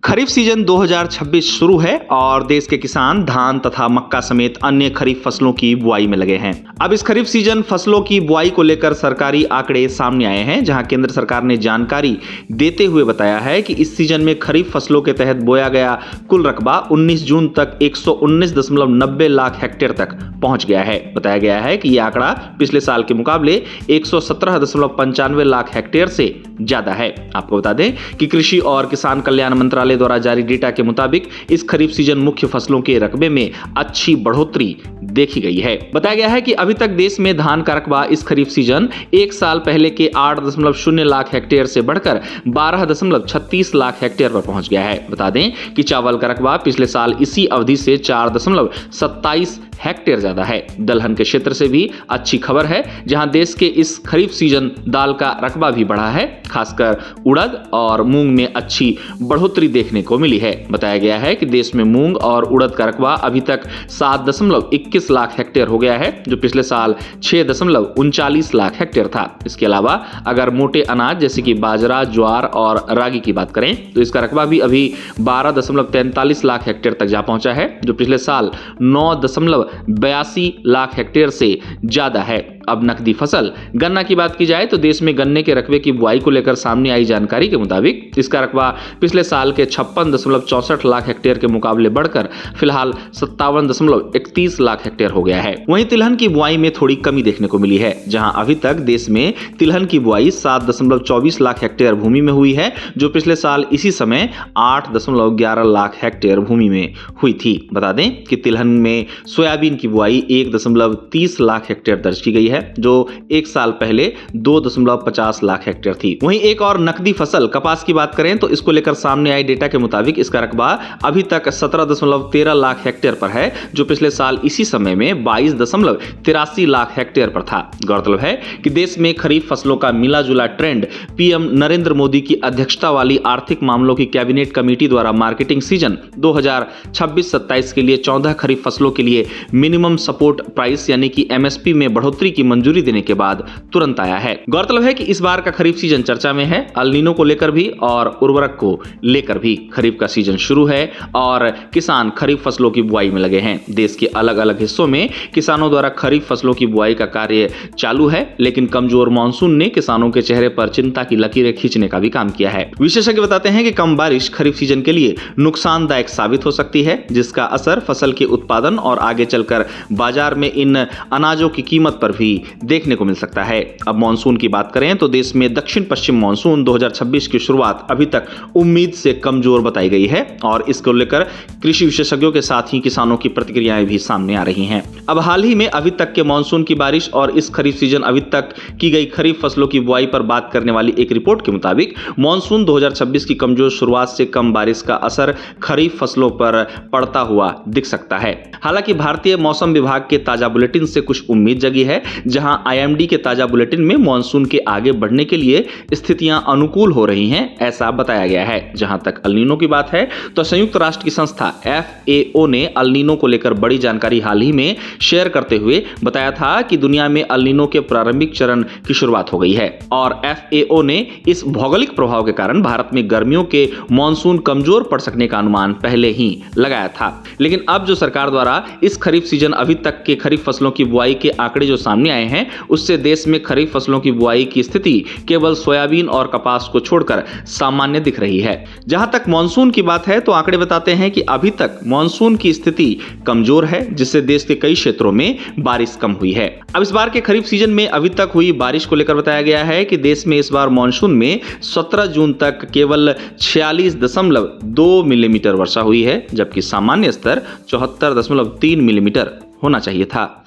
खरीफ season 2026 शुरू है और देश के किसान धान तथा मक्का समेत अन्य खरीफ फसलों की बुआई में लगे हैं। अब इस खरीफ सीजन फसलों की बुआई को लेकर सरकारी आंकड़े सामने आए हैं, जहां केंद्र सरकार ने जानकारी देते हुए बताया है कि इस सीजन में खरीफ फसलों के तहत बोया गया कुल रकबा 19 जून तक 119.90 लाख हेक्टेयर तक पहुंच गया है। बताया गया है कि यह आंकड़ा पिछले साल के मुकाबले 117.95 लाख हेक्टेयर से ज्यादा है। आपको बता दें कि कृषि और किसान कल्याण मंत्रालय द्वारा जारी डेटा के मुताबिक इस खरीफ सीजन मुख्य फसलों के रकबे में अच्छी बढ़ोतरी देखी गई है। बताया गया है कि अभी तक देश में धान का रकबा इस खरीफ सीजन एक साल पहले के 8.0 लाख हेक्टेयर से बढ़कर 12.36 लाख हेक्टेयर पर पहुंच गया है। बता दें कि चावल का रकबा पिछले साल इसी अवधि से 4.27 हेक्टेयर ज्यादा है। दलहन के क्षेत्र से भी अच्छी खबर है, जहां देश के इस खरीफ सीजन दाल का रकबा भी बढ़ा है। खासकर उड़द और मूंग में अच्छी बढ़ोतरी देखने को मिली है। बताया गया है कि देश में मूंग और उड़द का रकबा अभी तक 7.21 लाख हेक्टेयर हो गया है, जो पिछले साल 6.39 लाख हेक्टेयर था। इसके अलावा अगर मोटे अनाज जैसे कि बाजरा, ज्वार और रागी की बात करें तो इसका रकबा भी अभी 12.43 लाख हेक्टेयर तक जा पहुंचा है, जो पिछले साल 9.82 लाख हेक्टेयर से ज्यादा है। अब नकदी फसल गन्ना की बात की जाए तो देश में गन्ने के रकबे की बुआई को लेकर सामने आई जानकारी के मुताबिक इसका रकबा पिछले साल के 56.64 लाख हेक्टेयर के मुकाबले बढ़कर फिलहाल 57.31 लाख हेक्टेयर हो गया है। वहीं तिलहन की बुआई में थोड़ी कमी देखने को मिली है, जहां अभी तक देश में तिलहन की बुआई 7.24 लाख हेक्टेयर भूमि में हुई है, जो पिछले साल इसी समय 8.11 लाख हेक्टेयर भूमि में हुई थी। बता दें कि तिलहन में सोयाबीन की बुआई 1.30 लाख हेक्टेयर दर्ज की गई है, जो एक साल पहले 2.50 लाख हेक्टेयर थी। वहीं एक और नकदी फसल कपास की बात करें तो इसको लेकर सामने आई डेटा के मुताबिक इसका रकबा अभी तक 17.13 लाख हेक्टेयर पर है, जो पिछले साल इसी समय में 22.83 लाख हेक्टेयर पर था। गौरतलब है कि देश में खरीफ फसलों का मिला जुला ट्रेंड पीएम नरेंद्र मोदी की अध्यक्षता वाली आर्थिक मामलों की कैबिनेट कमेटी द्वारा मार्केटिंग सीजन 2026-27 के लिए 14 खरीफ फसलों के लिए मिनिमम सपोर्ट प्राइस यानी कि एमएसपी में बढ़ोतरी की मंजूरी देने के बाद तुरंत आया है। गौरतलब है कि इस बार का खरीफ सीजन चर्चा में है, अल नीनो को लेकर भी और उर्वरक को लेकर भी। खरीफ का सीजन शुरू है और किसान खरीफ फसलों की बुआई में लगे हैं। देश के अलग अलग हिस्सों में किसानों द्वारा खरीफ फसलों की बुआई का कार्य चालू है, लेकिन कमजोर मानसून ने किसानों के चेहरे पर चिंता की लकीरें खींचने का भी काम किया है। विशेषज्ञ बताते हैं कि कम बारिश खरीफ सीजन के लिए नुकसानदायक साबित हो सकती है, जिसका असर फसल के उत्पादन और आगे चलकर बाजार में इन अनाजों की कीमत पर भी देखने को मिल सकता है। अब मानसून की बात करें तो देश में दक्षिण पश्चिम मानसून 2026 की शुरुआत अभी तक उम्मीद से कमजोर बताई गई है और इसको लेकर कृषि विशेषज्ञों के साथ ही किसानों की प्रतिक्रियाएं भी सामने आ रही हैं। अब हाल ही में अभी तक के मानसून की बारिश और इस खरीफ सीजन अभी तक की गई खरीफ फसलों की बुआई पर बात करने वाली एक रिपोर्ट के मुताबिक मानसून 2026 की कमजोर शुरुआत से कम बारिश का असर खरीफ फसलों पर पड़ता हुआ दिख सकता है। हालांकि भारतीय मौसम विभाग के ताजा बुलेटिन से कुछ उम्मीद जगी है, जहां आईएमडी के ताजा बुलेटिन में मानसून के आगे बढ़ने के लिए स्थितियां अनुकूल हो रही हैं, ऐसा बताया गया है। जहां तक अल नीनो की बात है तो संयुक्त राष्ट्र की संस्था FAO ने अल नीनो को लेकर बड़ी जानकारी हाल ही में शेयर करते हुए बताया था कि दुनिया में अल नीनो के प्रारंभिक चरण की शुरुआत हो गई है और FAO ने इस भौगोलिक प्रभाव के कारण भारत में गर्मियों के मानसून कमजोर पड़ सकने का अनुमान पहले ही लगाया था। लेकिन अब जो सरकार द्वारा इस खरीफ सीजन अभी तक के खरीफ फसलों की बुआई के आंकड़े जो सामने आए हैं, उससे देश में खरीफ फसलों की बुआई की स्थिति केवल सोयाबीन और कपास को छोड़कर सामान्य दिख रही है। जहां तक मानसून की बात है तो आंकड़े बताते हैं कि अभी तक मानसून की स्थिति कमजोर है, जिससे देश के कई क्षेत्रों में बारिश कम हुई है। अब इस बार के खरीफ सीजन में अभी तक हुई बारिश को लेकर बताया गया है कि देश में इस बार मानसून में 17 जून तक केवल 46.2 मिलीमीटर वर्षा हुई है, जबकि सामान्य स्तर 74.3 मिलीमीटर होना चाहिए था।